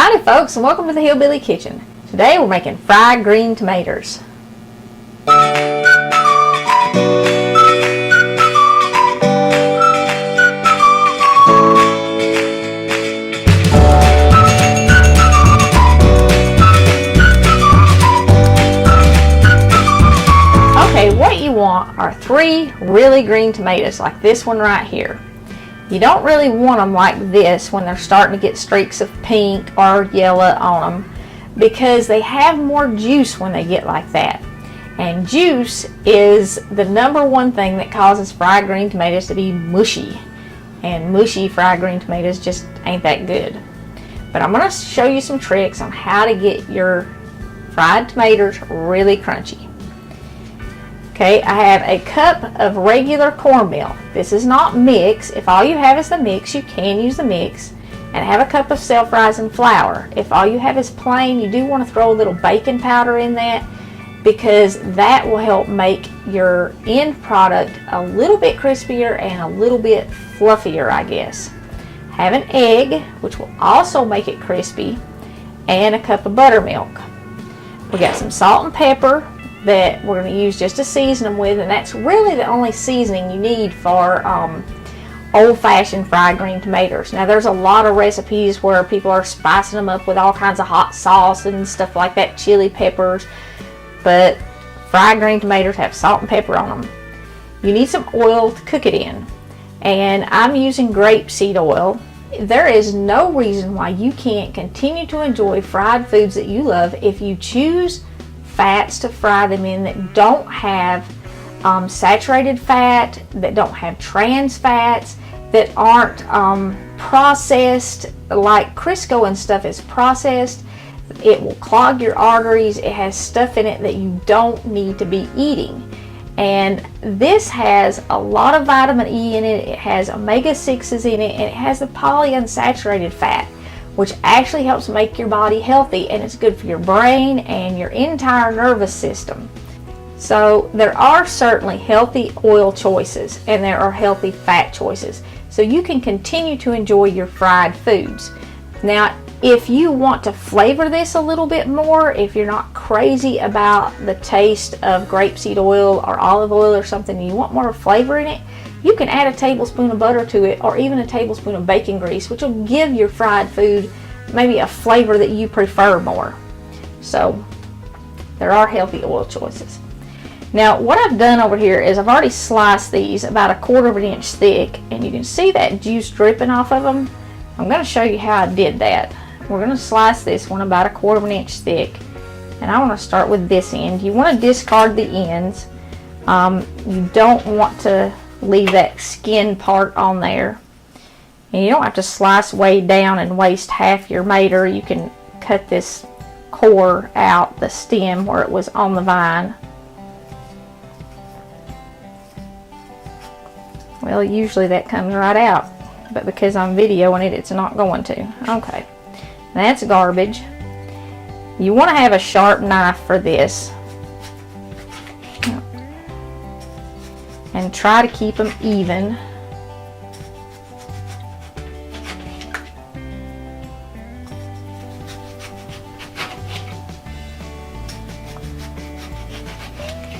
Howdy folks, and welcome to the Hillbilly Kitchen. Today we're making fried green tomatoes. Okay, what you want are 3 really green tomatoes like this one right here. You don't really want them like this when they're starting to get streaks of pink or yellow on them, because they have more juice when they get like that. And juice is the #1 thing that causes fried green tomatoes to be mushy. And mushy fried green tomatoes just ain't that good. But I'm going to show you some tricks on how to get your fried tomatoes really crunchy. Okay, I have a cup of regular cornmeal. This is not mix. If all you have is the mix, you can use the mix. And I have a cup of self-rising flour. If all you have is plain, you do want to throw a little baking powder in that, because that will help make your end product a little bit crispier and a little bit fluffier, I guess. Have an egg, which will also make it crispy, and a cup of buttermilk. We got some salt and pepper that we're going to use just to season them with, and that's really the only seasoning you need for old-fashioned fried green tomatoes. Now there's a lot of recipes where people are spicing them up with all kinds of hot sauce and stuff like that, chili peppers, but fried green tomatoes have salt and pepper on them. You need some oil to cook it in, and I'm using grapeseed oil. There is no reason why you can't continue to enjoy fried foods that you love if you choose fats to fry them in that don't have saturated fat, that don't have trans fats, that aren't processed like Crisco and stuff is processed. It will clog your arteries. It has stuff in it that you don't need to be eating. And this has a lot of vitamin E in it. It has omega-6s in it, and it has the polyunsaturated fat, which actually helps make your body healthy, and it's good for your brain and your entire nervous system. So there are certainly healthy oil choices, and there are healthy fat choices. So you can continue to enjoy your fried foods. Now, if you want to flavor this a little bit more, if you're not crazy about the taste of grapeseed oil or olive oil or something, and you want more flavor in it, you can add a tablespoon of butter to it, or even a tablespoon of bacon grease, which will give your fried food maybe a flavor that you prefer more. So there are healthy oil choices. Now what I've done over here is I've already sliced these about 1/4 inch thick, and you can see that juice dripping off of them. I'm going to show you how I did that. We're going to slice this one about 1/4 inch thick, and I want to start with this end. You want to discard the ends. You don't want to leave that skin part on there, and you don't have to slice way down and waste half your mater. You can cut this core out, the stem where it was on the vine. Well, usually that comes right out, but because I'm videoing it, it's not going to. Okay, that's garbage. You want to have a sharp knife for this, and try to keep them even.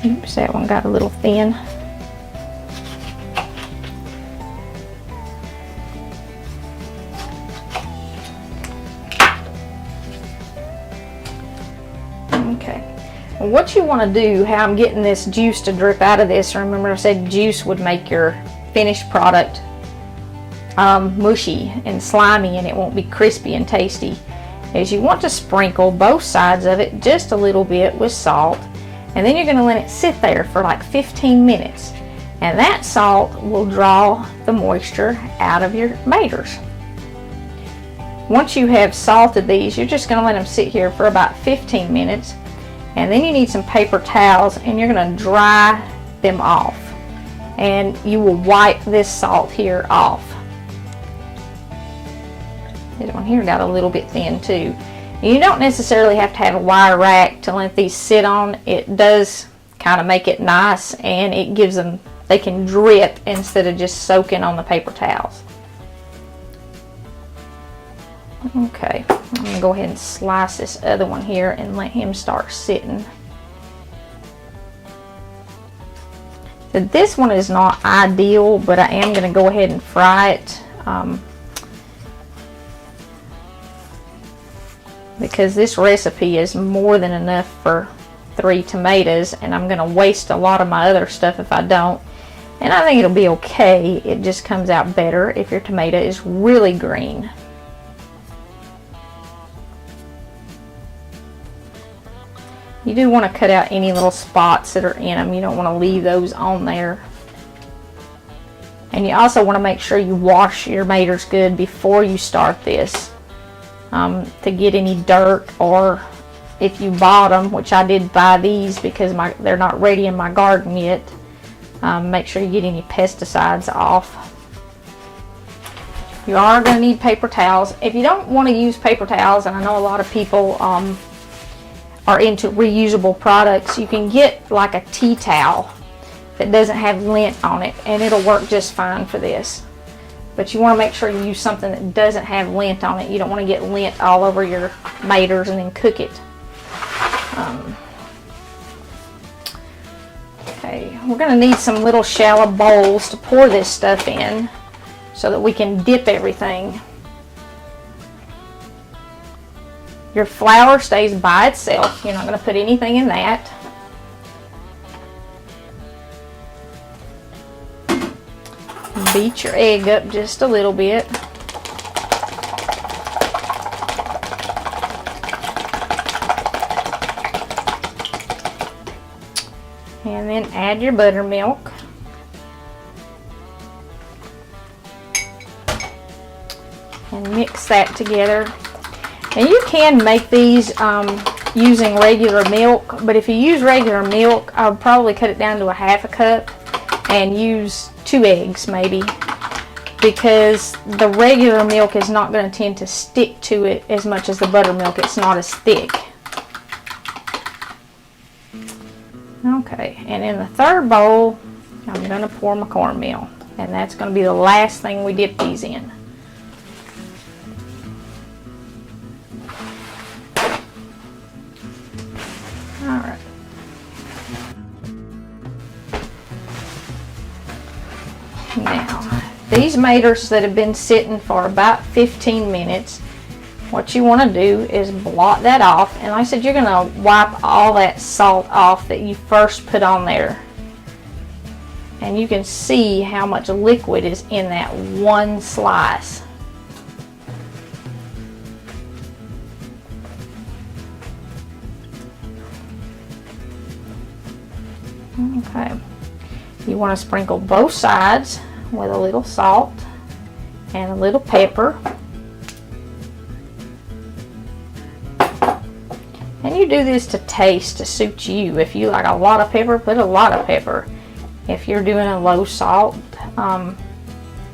Oops, that one got a little thin. Okay. What you want to do, how I'm getting this juice to drip out of this, remember I said juice would make your finished product mushy and slimy, and it won't be crispy and tasty, is you want to sprinkle both sides of it just a little bit with salt, and then you're going to let it sit there for like 15 minutes, and that salt will draw the moisture out of your maters. Once you have salted these, you're just going to let them sit here for about 15 minutes. And then you need some paper towels, and you're going to dry them off. And you will wipe this salt here off. This one here got a little bit thin too. You don't necessarily have to have a wire rack to let these sit on. It does kind of make it nice, and it gives them, they can drip instead of just soaking on the paper towels. Okay, I'm gonna go ahead and slice this other one here and let him start sitting. So this one is not ideal, but I am gonna go ahead and fry it because this recipe is more than enough for 3 tomatoes, and I'm gonna waste a lot of my other stuff if I don't. And I think it'll be okay. It just comes out better if your tomato is really green. You do want to cut out any little spots that are in them. You don't want to leave those on there. And you also want to make sure you wash your tomatoes good before you start this to get any dirt, or if you bought them, which I did buy these because they're not ready in my garden yet, make sure you get any pesticides off. You are going to need paper towels. If you don't want to use paper towels, and I know a lot of people are into reusable products, you can get like a tea towel that doesn't have lint on it, and it'll work just fine for this. But you want to make sure you use something that doesn't have lint on it. You don't want to get lint all over your tomatoes and then cook it. Okay, we're going to need some little shallow bowls to pour this stuff in so that we can dip everything. Your flour stays by itself. You're not going to put anything in that. Beat your egg up just a little bit. And then add your buttermilk. And mix that together. And you can make these using regular milk, but if you use regular milk, I would probably cut it down to a half a cup and use 2 eggs maybe, because the regular milk is not going to tend to stick to it as much as the buttermilk. It's not as thick. Okay, and in the third bowl, I'm going to pour my cornmeal, and that's going to be the last thing we dip these in. Alright. Now, these tomatoes that have been sitting for about 15 minutes, what you want to do is blot that off. And like I said, you're going to wipe all that salt off that you first put on there. And you can see how much liquid is in that one slice. Okay, you want to sprinkle both sides with a little salt and a little pepper. And you do this to taste, to suit you. If you like a lot of pepper, put a lot of pepper. If you're doing a low salt, go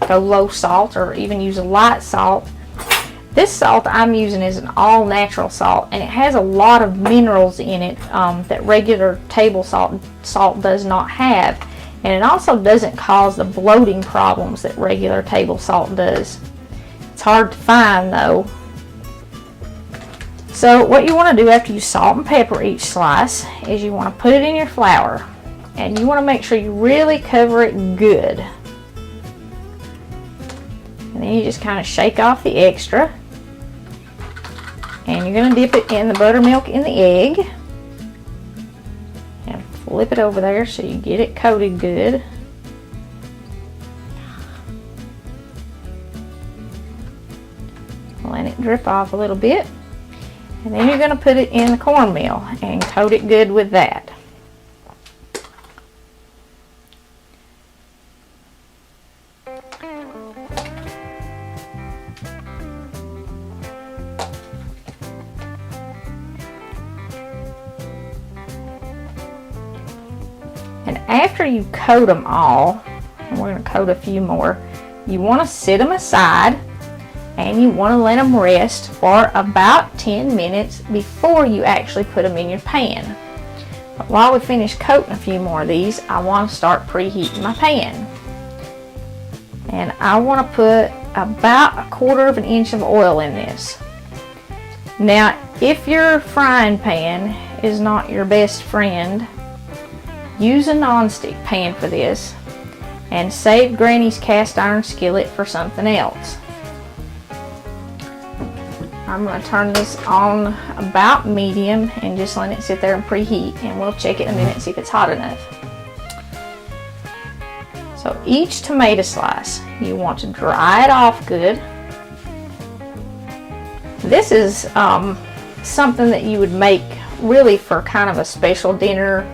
low salt, or even use a light salt. This salt I'm using is an all-natural salt, and it has a lot of minerals in it that regular table salt does not have. And it also doesn't cause the bloating problems that regular table salt does. It's hard to find though. So what you want to do after you salt and pepper each slice is you want to put it in your flour, and you want to make sure you really cover it good. And then you just kind of shake off the extra. And you're going to dip it in the buttermilk in the egg. And flip it over there so you get it coated good. Let it drip off a little bit. And then you're going to put it in the cornmeal and coat it good with that. And after you coat them all, and we're going to coat a few more, you want to sit them aside and you want to let them rest for about 10 minutes before you actually put them in your pan. But while we finish coating a few more of these, I want to start preheating my pan. And I want to put about 1/4 of an inch of oil in this. Now, if your frying pan is not your best friend, use a nonstick pan for this and save Granny's cast iron skillet for something else. I'm going to turn this on about medium and just let it sit there and preheat, and we'll check it in a minute and see if it's hot enough. So each tomato slice, you want to dry it off good. This is something that you would make really for kind of a special dinner.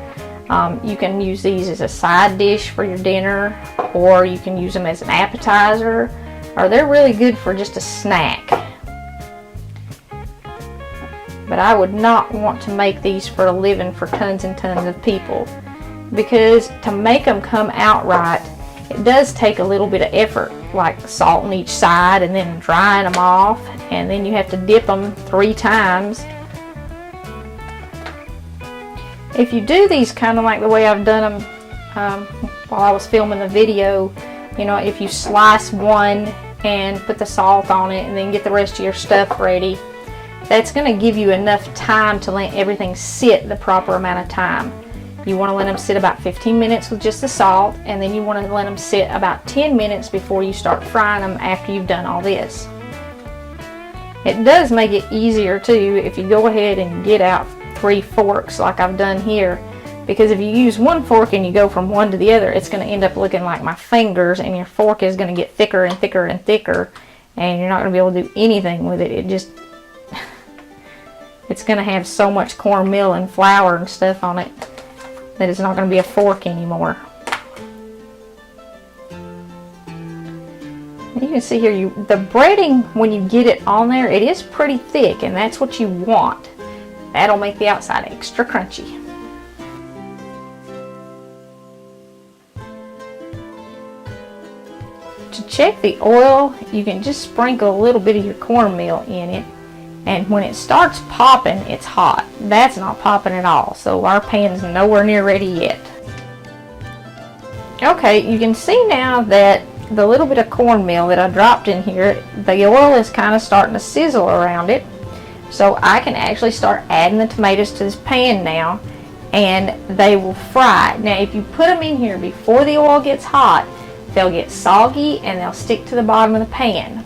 You can use these as a side dish for your dinner, or you can use them as an appetizer, or they're really good for just a snack. But I would not want to make these for a living for tons and tons of people, because to make them come out right, it does take a little bit of effort, like salting each side and then drying them off, and then you have to dip them 3 times. If you do these kind of like the way I've done them while I was filming the video, you know, if you slice one and put the salt on it and then get the rest of your stuff ready, that's going to give you enough time to let everything sit the proper amount of time. You want to let them sit about 15 minutes with just the salt, and then you want to let them sit about 10 minutes before you start frying them after you've done all this. It does make it easier too if you go ahead and get out 3 forks like I've done here, because if you use one fork and you go from one to the other, it's going to end up looking like my fingers, and your fork is going to get thicker and thicker and thicker, and you're not going to be able to do anything with it. It's going to have so much cornmeal and flour and stuff on it that it's not going to be a fork anymore. You can see here, the breading, when you get it on there, it is pretty thick, and that's what you want. That'll make the outside extra crunchy. To check the oil, you can just sprinkle a little bit of your cornmeal in it, and when it starts popping, it's hot. That's not popping at all, so our pan's nowhere near ready yet. Okay, you can see now that the little bit of cornmeal that I dropped in here, the oil is kind of starting to sizzle around it. So I can actually start adding the tomatoes to this pan now, and they will fry. Now if you put them in here before the oil gets hot, they'll get soggy and they'll stick to the bottom of the pan.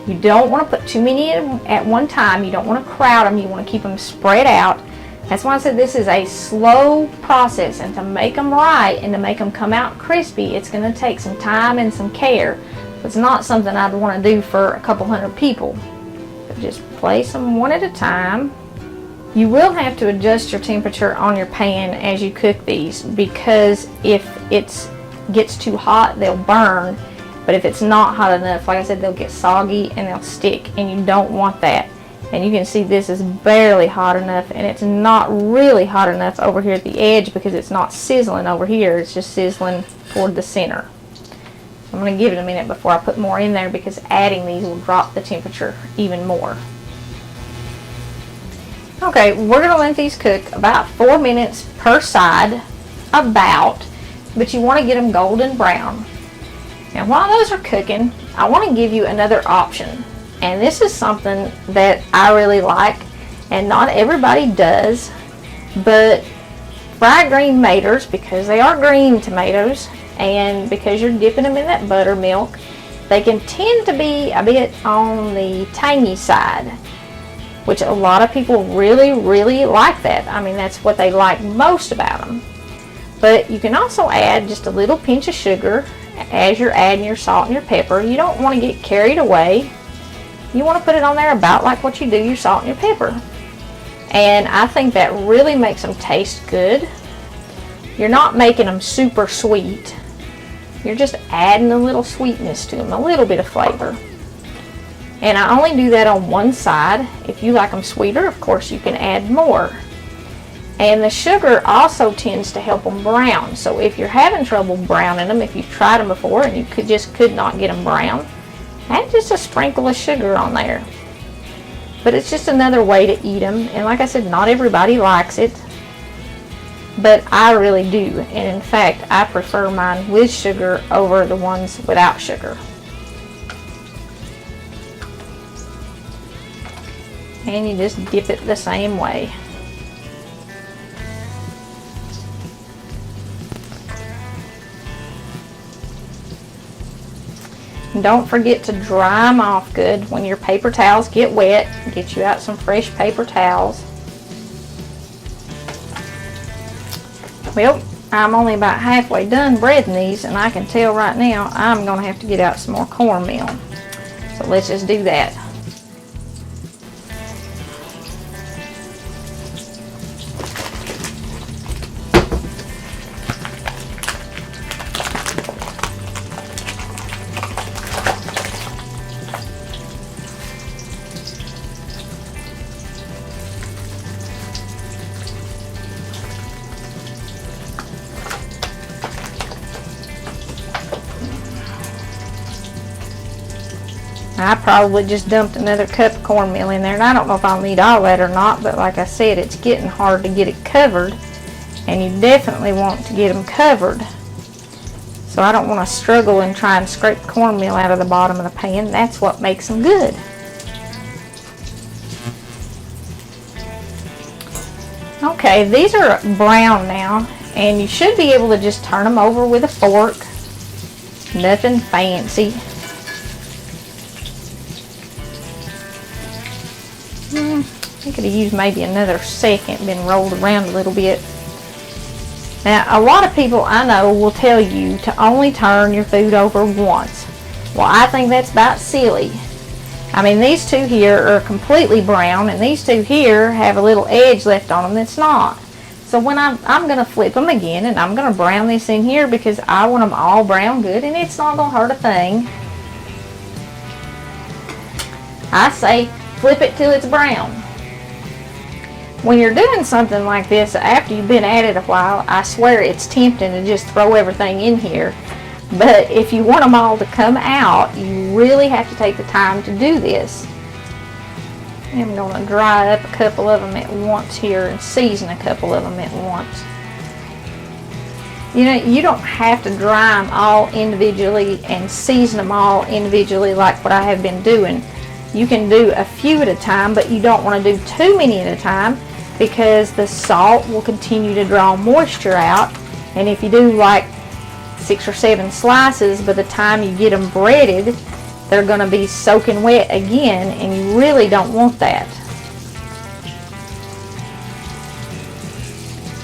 You don't want to put too many in at one time. You don't want to crowd them. You want to keep them spread out. That's why I said this is a slow process, and to make them right and to make them come out crispy, it's going to take some time and some care. It's not something I'd want to do for a couple hundred people. But just place them one at a time. You will have to adjust your temperature on your pan as you cook these, because if it gets too hot, they'll burn. But if it's not hot enough, like I said, they'll get soggy and they'll stick, and you don't want that. And you can see this is barely hot enough, and it's not really hot enough over here at the edge because it's not sizzling over here. It's just sizzling toward the center. I'm going to give it a minute before I put more in there, because adding these will drop the temperature even more. Okay, we're going to let these cook about 4 minutes per side, but you want to get them golden brown. Now while those are cooking, I want to give you another option, and this is something that I really like, and not everybody does, but fried green tomatoes, because they are green tomatoes, and because you're dipping them in that buttermilk, they can tend to be a bit on the tangy side, which a lot of people really like that. I mean, that's what they like most about them. But you can also add just a little pinch of sugar as you're adding your salt and your pepper. You don't want to get carried away. You want to put it on there about like what you do your salt and your pepper. And I think that really makes them taste good. You're not making them super sweet. You're just adding a little sweetness to them, a little bit of flavor. And I only do that on one side. If you like them sweeter, of course you can add more. And the sugar also tends to help them brown. So if you're having trouble browning them, if you've tried them before and you could not get them brown, add just a sprinkle of sugar on there. But it's just another way to eat them. And like I said, not everybody likes it, but I really do. And in fact, I prefer mine with sugar over the ones without sugar. and you just dip it the same way. And don't forget to dry them off good. When your paper towels get wet, get you out some fresh paper towels. Well, I'm only about halfway done breading these, and I can tell right now I'm going to have to get out some more cornmeal. So let's just do that. I probably just dumped another cup of cornmeal in there, and I don't know if I'll need all that or not, but like I said, it's getting hard to get it covered, and you definitely want to get them covered. So I don't want to struggle and try and scrape cornmeal out of the bottom of the pan. That's what makes them good. Okay, these are brown now, and you should be able to just turn them over with a fork. Nothing fancy. I could have used maybe another second, been rolled around a little bit. Now, a lot of people I know will tell you to only turn your food over once. Well, I think that's about silly. I mean, these two here are completely brown, and these two here have a little edge left on them that's not. So when I'm going to flip them again, and I'm going to brown this in here because I want them all brown good, and it's not going to hurt a thing. I say flip it till it's brown. When you're doing something like this, after you've been at it a while, I swear it's tempting to just throw everything in here. But if you want them all to come out, you really have to take the time to do this. I'm going to dry up a couple of them at once here and season a couple of them at once. You know, you don't have to dry them all individually and season them all individually like what I have been doing. You can do a few at a time, but you don't want to do too many at a time because the salt will continue to draw moisture out. And if you do like 6 or 7 slices, by the time you get them breaded, they're going to be soaking wet again, and you really don't want that.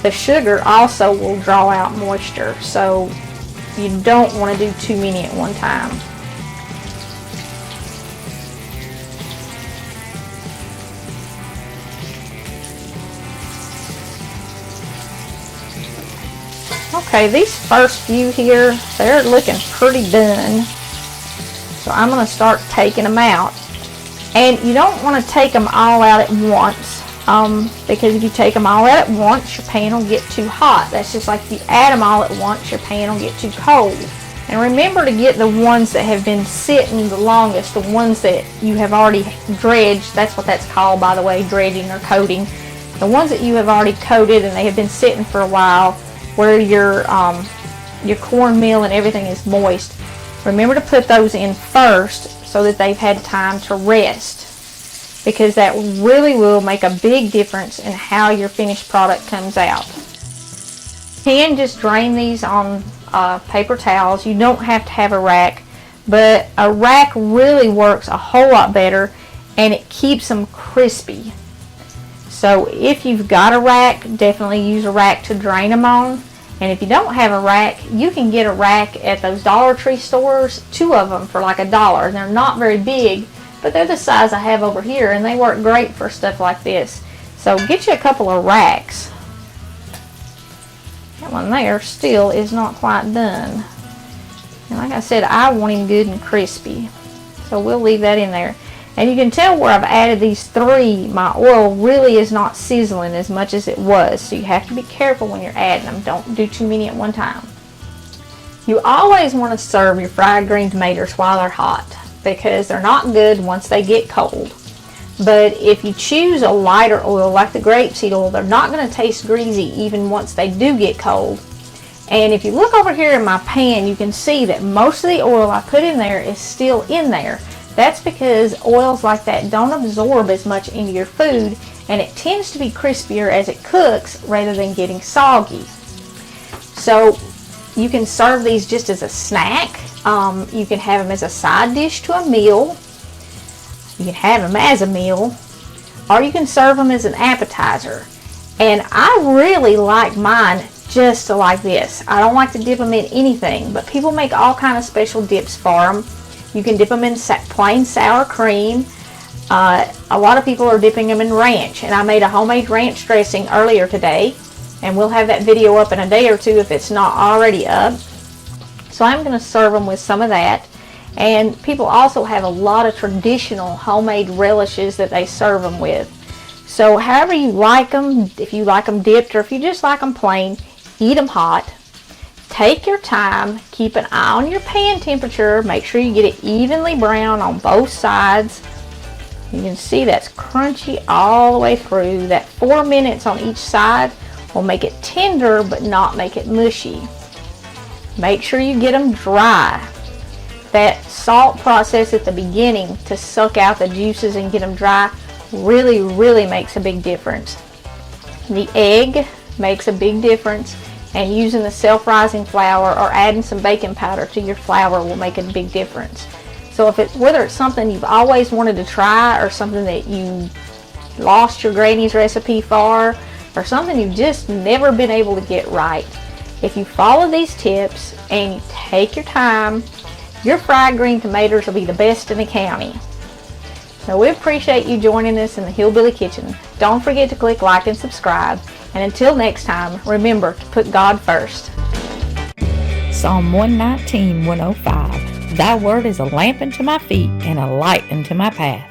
The sugar also will draw out moisture, so you don't want to do too many at one time. Okay, these first few here, they're looking pretty done. So I'm going to start taking them out. And you don't want to take them all out at once, because if you take them all out at once, your pan will get too hot. That's just like if you add them all at once, your pan will get too cold. And remember to get the ones that have been sitting the longest, the ones that you have already dredged. That's what that's called, by the way, dredging or coating. The ones that you have already coated and they have been sitting for a while, where your cornmeal and everything is moist. Remember to put those in first so that they've had time to rest, because that really will make a big difference in how your finished product comes out. You can just drain these on paper towels. You don't have to have a rack, but a rack really works a whole lot better, and it keeps them crispy. So if you've got a rack, definitely use a rack to drain them on. And if you don't have a rack, you can get a rack at those Dollar Tree stores, 2 of them for like $1. They're not very big, but they're the size I have over here, and they work great for stuff like this. So get you a couple of racks. That one there still is not quite done. And like I said, I want him good and crispy. So we'll leave that in there. And you can tell where I've added these 3, my oil really is not sizzling as much as it was. So you have to be careful when you're adding them. Don't do too many at one time. You always want to serve your fried green tomatoes while they're hot, because they're not good once they get cold. But if you choose a lighter oil like the grapeseed oil, they're not going to taste greasy even once they do get cold. And if you look over here in my pan, you can see that most of the oil I put in there is still in there. That's because oils like that don't absorb as much into your food, and it tends to be crispier as it cooks rather than getting soggy. So you can serve these just as a snack. You can have them as a side dish to a meal. You can have them as a meal, or you can serve them as an appetizer. And I really like mine just like this. I don't like to dip them in anything, but people make all kind of special dips for them. You can dip them in plain sour cream. A lot of people are dipping them in ranch, and I made a homemade ranch dressing earlier today, and we'll have that video up in a day or two if it's not already up. So I'm going to serve them with some of that. And people also have a lot of traditional homemade relishes that they serve them with. So however you like them, if you like them dipped or if you just like them plain, eat them hot. Take your time, keep an eye on your pan temperature, make sure you get it evenly brown on both sides. You can see that's crunchy all the way through. That 4 minutes on each side will make it tender but not make it mushy. Make sure you get them dry. That salt process at the beginning to suck out the juices and get them dry really makes a big difference. The egg makes a big difference, and using the self-rising flour or adding some baking powder to your flour will make a big difference. So whether it's something you've always wanted to try or something that you lost your granny's recipe for or something you've just never been able to get right, if you follow these tips and you take your time, your fried green tomatoes will be the best in the county. So we appreciate you joining us in the Hillbilly Kitchen. Don't forget to click like and subscribe. And until next time, remember to put God first. Psalm 119:105. Thy word is a lamp unto my feet and a light unto my path.